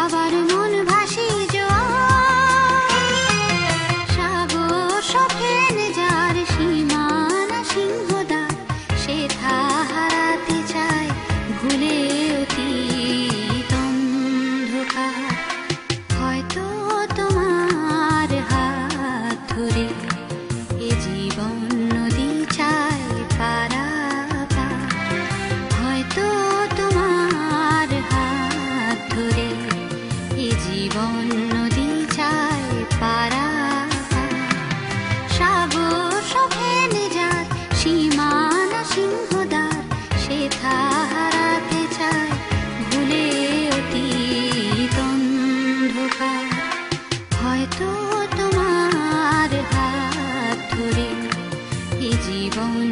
যাবার মন ভাসি জোয়ার, সাগর সফেন যার সীমানা সিংহদ্বার, সে থা হারাতে চায় ভুলে অতীত অন্ধকার। হয়তো তোমার হাত ধরে এ জীবন নদী চায় পারাপার, হয়তো তোমার হাত ধরে এ জীবন নদী চায় পারাপার। সাগর সফেন যার সীমানা সিংহদ্বার, সে থা হারাতে চায় ভুলে অতীত অন্ধকার। হয়তো তোমার হাত ধরে এ জীবন